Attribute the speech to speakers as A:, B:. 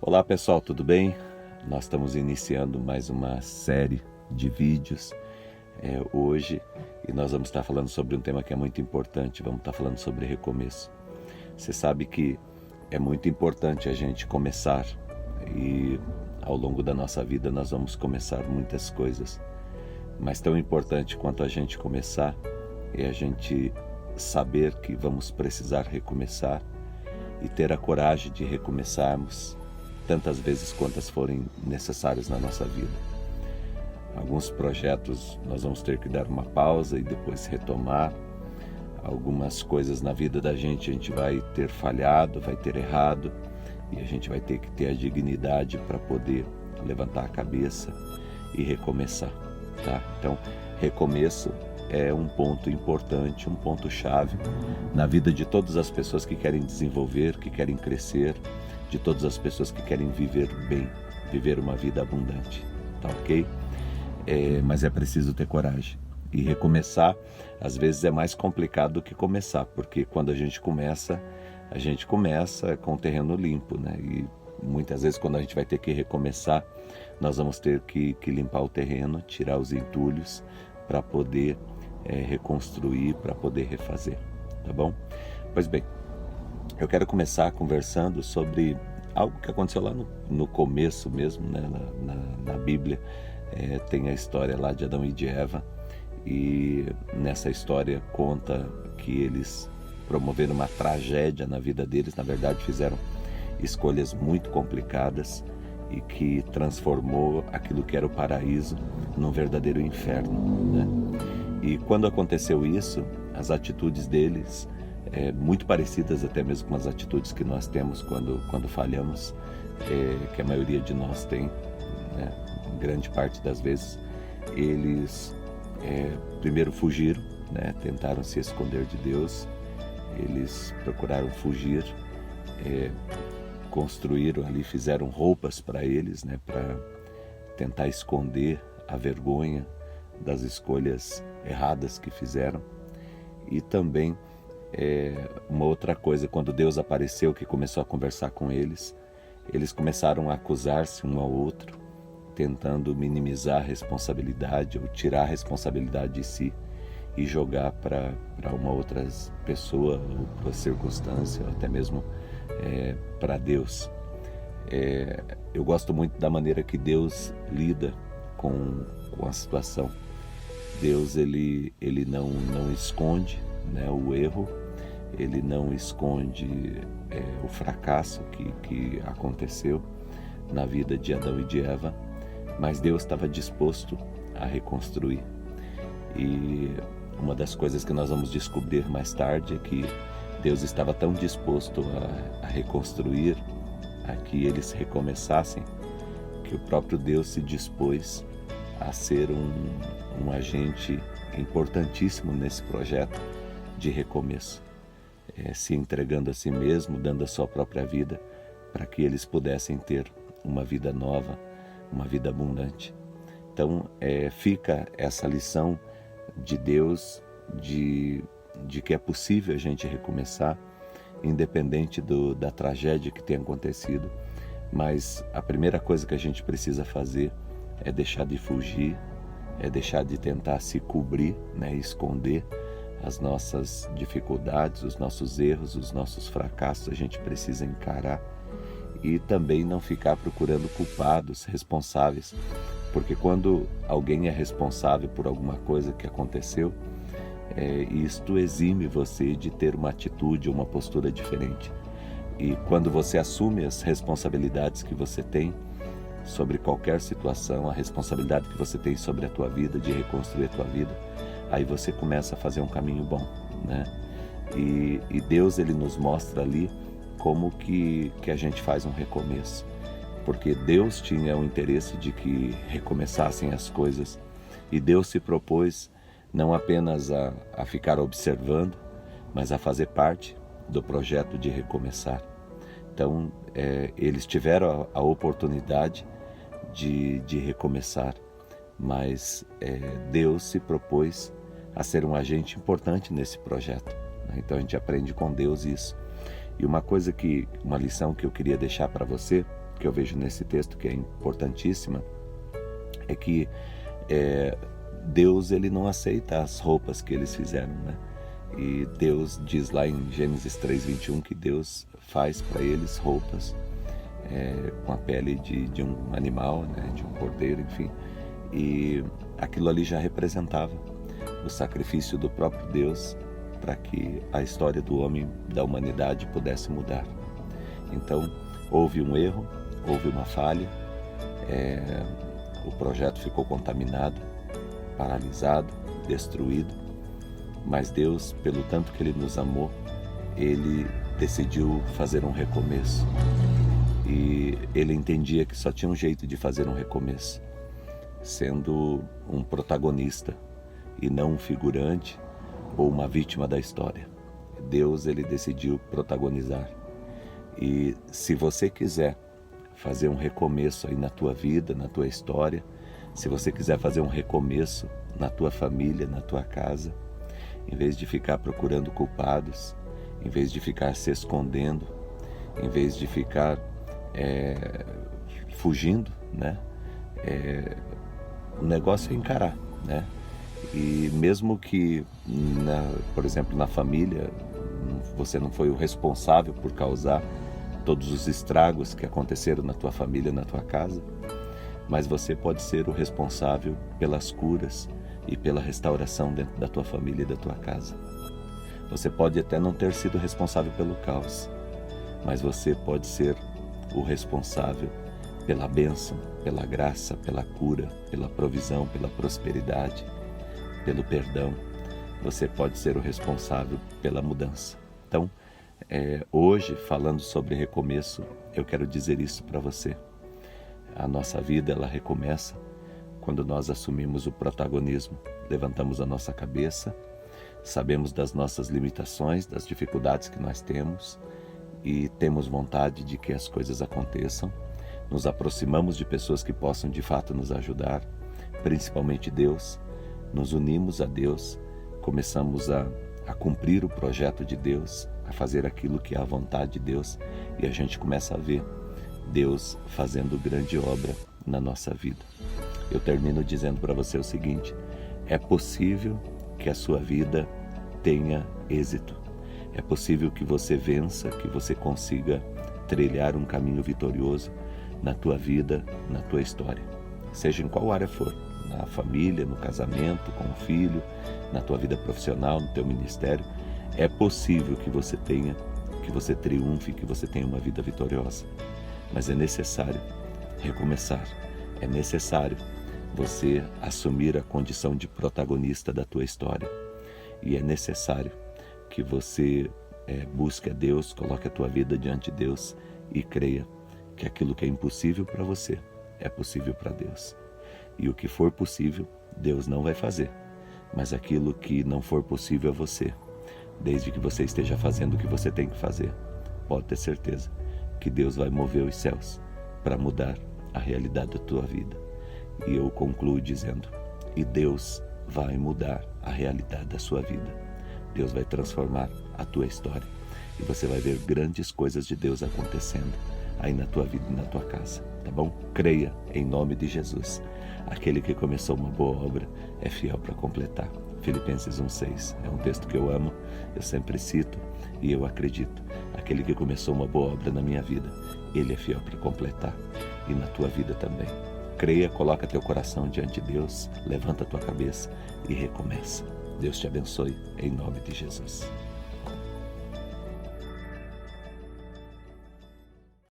A: Olá pessoal, tudo bem? Nós estamos iniciando mais uma série de vídeos hoje e nós vamos estar falando sobre um tema que é muito importante, vamos estar falando sobre recomeço. Você sabe que é muito importante a gente começar e ao longo da nossa vida nós vamos começar muitas coisas, mas tão importante quanto a gente começar é a gente saber que vamos precisar recomeçar e ter a coragem de recomeçarmos tantas vezes quantas forem necessárias na nossa vida. Alguns projetos nós vamos ter que dar uma pausa e depois retomar. Algumas coisas na vida da gente a gente vai ter falhado, vai ter errado, e a gente vai ter que ter a dignidade para poder levantar a cabeça e recomeçar, tá? Então, recomeço é um ponto importante, um ponto chave na vida de todas as pessoas que querem desenvolver, que querem crescer, de todas as pessoas que querem viver bem, viver uma vida abundante, tá ok? Mas é preciso ter coragem. E recomeçar, às vezes é mais complicado do que começar, porque quando a gente começa com o terreno limpo, né? E muitas vezes quando a gente vai ter que recomeçar, nós vamos ter que limpar o terreno, tirar os entulhos para poder reconstruir, para poder refazer, tá bom? Pois bem, eu quero começar conversando sobre algo que aconteceu lá no começo mesmo, né? na Bíblia. Tem a história lá de Adão e de Eva, e nessa história conta que eles promoveram uma tragédia na vida deles, na verdade fizeram escolhas muito complicadas e que transformou aquilo que era o paraíso num verdadeiro inferno, né? E quando aconteceu isso, as atitudes deles muito parecidas até mesmo com as atitudes que nós temos quando falhamos, que a maioria de nós tem, né? Grande parte das vezes. Eles primeiro fugiram, né? Tentaram se esconder de Deus, eles procuraram fugir, construíram ali, fizeram roupas para eles, né? Para tentar esconder a vergonha das escolhas erradas que fizeram. E também uma outra coisa, quando Deus apareceu, que começou a conversar com eles, eles começaram a acusar-se um ao outro, tentando minimizar a responsabilidade ou tirar a responsabilidade de si e jogar para uma outra pessoa ou para circunstância, ou até mesmo para Deus. Eu gosto muito da maneira que Deus lida com a situação. Deus ele não esconde, né, o erro, ele não esconde o fracasso que aconteceu na vida de Adão e de Eva, mas Deus estava disposto a reconstruir. E uma das coisas que nós vamos descobrir mais tarde é que Deus estava tão disposto a reconstruir, a que eles recomeçassem, que o próprio Deus se dispôs a ser um agente importantíssimo nesse projeto de recomeço, se entregando a si mesmo, dando a sua própria vida para que eles pudessem ter uma vida nova, uma vida abundante. Então fica essa lição de Deus de que é possível a gente recomeçar, independente da tragédia que tenha acontecido, mas a primeira coisa que a gente precisa fazer é deixar de fugir, é deixar de tentar se cobrir, né, esconder as nossas dificuldades, os nossos erros, os nossos fracassos. A gente precisa encarar e também não ficar procurando culpados, responsáveis, porque quando alguém é responsável por alguma coisa que aconteceu, isto exime você de ter uma atitude, uma postura diferente. E quando você assume as responsabilidades que você tem sobre qualquer situação, a responsabilidade que você tem sobre a tua vida, de reconstruir a tua vida, aí você começa a fazer um caminho bom, né? E Deus ele nos mostra ali como que a gente faz um recomeço, porque Deus tinha o interesse de que recomeçassem as coisas, e Deus se propôs não apenas a ficar observando, mas a fazer parte do projeto de recomeçar. Então eles tiveram a oportunidade de recomeçar, mas Deus se propôs a ser um agente importante nesse projeto, né? Então a gente aprende com Deus isso. E uma lição que eu queria deixar para você que eu vejo nesse texto, que é importantíssima, é que Deus, ele não aceita as roupas que eles fizeram, né? E Deus diz lá em Gênesis 3:21 que Deus faz para eles roupas com a pele de um animal, né? De um cordeiro, enfim. E aquilo ali já representava o sacrifício do próprio Deus para que a história do homem, da humanidade, pudesse mudar. Então, houve um erro, houve uma falha, o projeto ficou contaminado, paralisado, destruído, mas Deus, pelo tanto que Ele nos amou, Ele decidiu fazer um recomeço. E Ele entendia que só tinha um jeito de fazer um recomeço, sendo um protagonista e não um figurante ou uma vítima da história. Deus, Ele decidiu protagonizar. E se você quiser fazer um recomeço aí na tua vida, na tua história, se você quiser fazer um recomeço na tua família, na tua casa, em vez de ficar procurando culpados, em vez de ficar se escondendo, em vez de ficar fugindo, né? O negócio é encarar, né? E mesmo que, por exemplo, na família, você não foi o responsável por causar todos os estragos que aconteceram na tua família, na tua casa, mas você pode ser o responsável pelas curas e pela restauração dentro da tua família e da tua casa. Você pode até não ter sido responsável pelo caos, mas você pode ser o responsável pela bênção, pela graça, pela cura, pela provisão, pela prosperidade, pelo perdão. Você pode ser o responsável pela mudança. Então, hoje, falando sobre recomeço, eu quero dizer isso para você. A nossa vida, ela recomeça quando nós assumimos o protagonismo, levantamos a nossa cabeça, sabemos das nossas limitações, das dificuldades que nós temos e temos vontade de que as coisas aconteçam, nos aproximamos de pessoas que possam de fato nos ajudar, principalmente Deus, nos unimos a Deus, começamos a cumprir o projeto de Deus, a fazer aquilo que é a vontade de Deus, e a gente começa a ver Deus fazendo grande obra na nossa vida. Eu termino dizendo para você o seguinte: é possível que a sua vida tenha êxito. É possível que você vença, que você consiga trilhar um caminho vitorioso na tua vida, na tua história. Seja em qual área for, na família, no casamento, com o filho, na tua vida profissional, no teu ministério, é possível que você tenha, que você triunfe, que você tenha uma vida vitoriosa. Mas é necessário recomeçar, é necessário você assumir a condição de protagonista da tua história. E é necessário que você busque a Deus, coloque a tua vida diante de Deus e creia que aquilo que é impossível para você é possível para Deus. E o que for possível, Deus não vai fazer. Mas aquilo que não for possível a você, desde que você esteja fazendo o que você tem que fazer, pode ter certeza que Deus vai mover os céus para mudar a realidade da tua vida. E eu concluo dizendo: e Deus vai mudar a realidade da sua vida. Deus vai transformar a tua história. E você vai ver grandes coisas de Deus acontecendo aí na tua vida e na tua casa, tá bom? Creia em nome de Jesus. Aquele que começou uma boa obra é fiel para completar. Filipenses 1:6 é um texto que eu amo, eu sempre cito e eu acredito. Aquele que começou uma boa obra na minha vida, Ele é fiel para completar, e na tua vida também. Creia, coloca teu coração diante de Deus, levanta a tua cabeça e recomeça. Deus te abençoe em nome de Jesus.